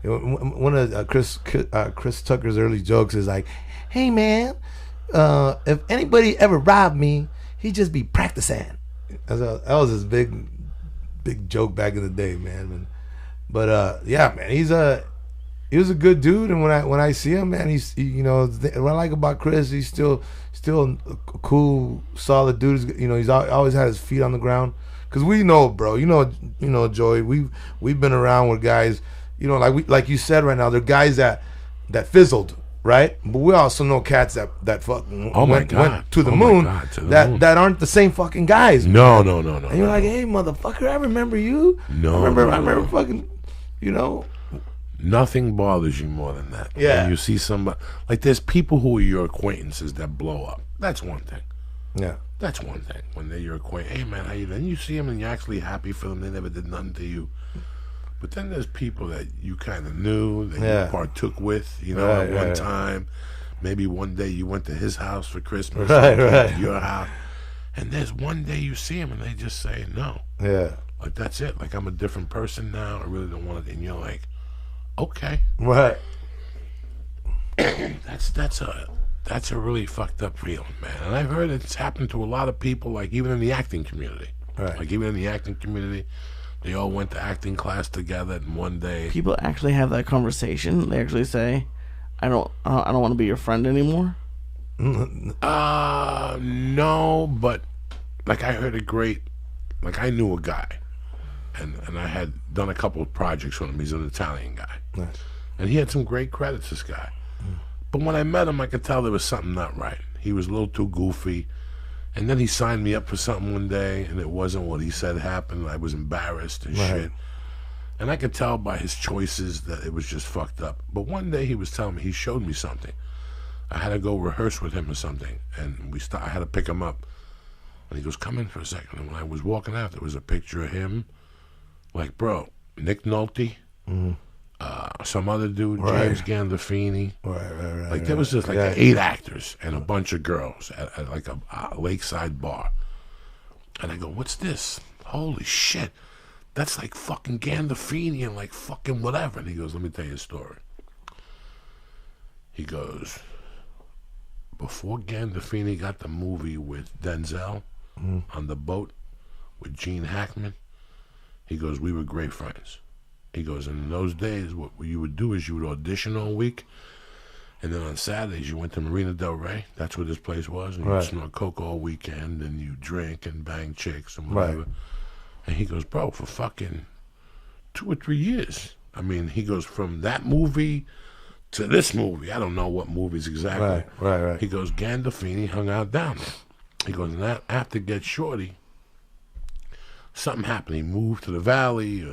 One of Chris Tucker's early jokes is like, "Hey man, if anybody ever robbed me, he'd just be practicing." That was his big joke back in the day, man. But yeah, man, he was a good dude, and when I see him, man, what I like about Chris, he's still a cool, solid dude. He's always had his feet on the ground. Cause we know, bro. Joey. We've been around with guys. Like you said right now, they're guys that fizzled, right? But we also know cats that fucking went to the moon. That aren't the same fucking guys. No. And you're like, hey, motherfucker, I remember you. No, I remember fucking, Nothing bothers you more than that. Yeah. When you see somebody, like there's people who are your acquaintances that blow up. That's one thing. Yeah. That's one thing. When they're your acquaintance, hey man, how you doing? You see them and you're actually happy for them. They never did nothing to you. But then there's people that you kind of knew, that you partook with, at one time. Maybe one day you went to his house for Christmas, to your house. And there's one day you see him and they just say no. Yeah. Like that's it. Like I'm a different person now. I really don't want it. And you're like, okay. Right. That's a really fucked up feeling, man. And I've heard it's happened to a lot of people, like even in the acting community. Right. Like even in the acting community, they all went to acting class together, and one day people actually have that conversation. They actually say, "I don't want to be your friend anymore." No, but like I heard I knew a guy, and I had done a couple of projects with him. He's an Italian guy, nice. And he had some great credits. This guy. But when I met him, I could tell there was something not right. He was a little too goofy. And then he signed me up for something one day, and it wasn't what he said happened. I was embarrassed and shit. And I could tell by his choices that it was just fucked up. But one day he was telling me, he showed me something. I had to go rehearse with him or something. And I had to pick him up. And he goes, come in for a second. And when I was walking out, there was a picture of him. Like, bro, Nick Nolte. Mm-hmm. Some other dude, James Gandolfini. Like there was just like 8 actors and a bunch of girls at like a lakeside bar. And I go, what's this? Holy shit. That's like fucking Gandolfini and like fucking whatever. And he goes, let me tell you a story. He goes, before Gandolfini got the movie with Denzel on the boat with Gene Hackman, he goes, we were great friends. He goes, and in those days, what you would do is you would audition all week, and then on Saturdays you went to Marina Del Rey. That's where this place was, and you'd snort coke all weekend, and you drink and bang chicks and whatever. And he goes, bro, for fucking 2 or 3 years. I mean, he goes from that movie to this movie. I don't know what movies exactly. Right. He goes, Gandolfini hung out down there. He goes, and after Get Shorty, something happened. He moved to the Valley,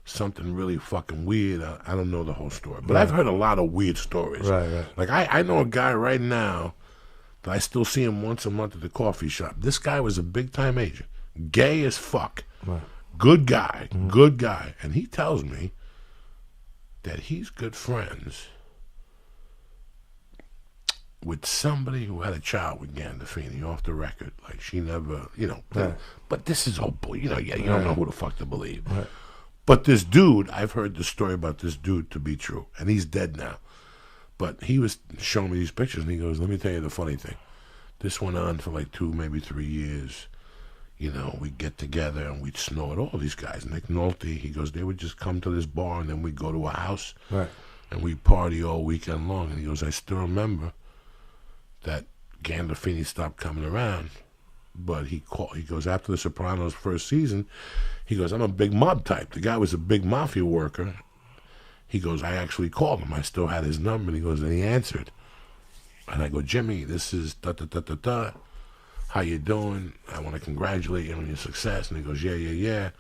something really fucking weird. I don't know the whole story, but I've heard a lot of weird stories. Right. Like I know a guy right now that I still see him once a month at the coffee shop. This guy was a big time agent, gay as fuck, good guy, and he tells me that he's good friends with somebody who had a child with Gandolfini off the record. Like she never, but this is all, you don't know who the fuck to believe. Right. But this dude, I've heard the story about this dude to be true, and he's dead now. But he was showing me these pictures, and he goes, let me tell you the funny thing. This went on for like 2, maybe 3 years. We'd get together, and we'd snort all these guys. Nick Nolte, he goes, they would just come to this bar, and then we'd go to a house, and we'd party all weekend long. And he goes, I still remember that Gandolfini stopped coming around. But he goes, after The Sopranos' first season, he goes, I'm a big mob type. The guy was a big mafia worker. He goes, I actually called him. I still had his number. And he goes, and he answered. And I go, Jimmy, this is da-da-da-da-da. How you doing? I want to congratulate you on your success. And he goes, yeah.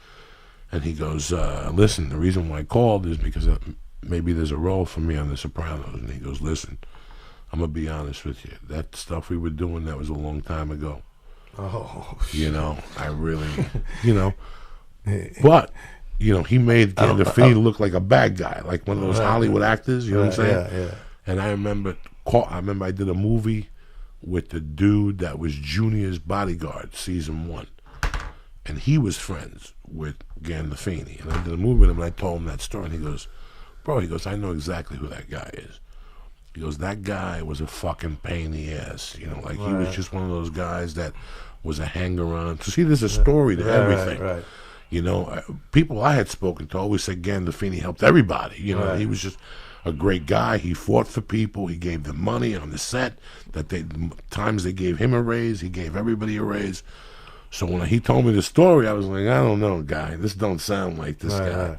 And he goes, listen, the reason why I called is because maybe there's a role for me on The Sopranos. And he goes, listen, I'm going to be honest with you. That stuff we were doing, that was a long time ago. Oh, I really, but, he made Gandolfini look like a bad guy, like one of those Hollywood actors, you know what I'm saying? Yeah. And I remember I did a movie with the dude that was Junior's bodyguard, season 1. And he was friends with Gandolfini. And I did a movie with him, and I told him that story, and he goes, bro, he goes, I know exactly who that guy is. He goes, that guy was a fucking pain in the ass. You know, like he was just one of those guys that was a hanger-on. So see, there's a story to everything. Right. You know, people I had spoken to always said Gandolfini helped everybody. You know, he was just a great guy. He fought for people. He gave them money on the set. Times they gave him a raise, he gave everybody a raise. So when he told me the story, I was like, I don't know, guy. This don't sound like this guy. Right.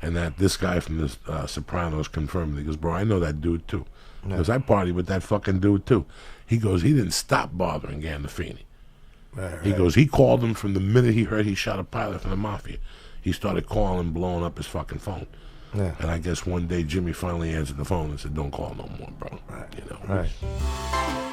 And that this guy from the Sopranos confirmed it. He goes, bro, I know that dude too. Because I partied with that fucking dude too. He goes, he didn't stop bothering Gandolfini. He goes, he called him from the minute he heard he shot a pilot from the Mafia. He started calling, blowing up his fucking phone. Yeah. And I guess one day Jimmy finally answered the phone and said, don't call no more, bro. You know. Right.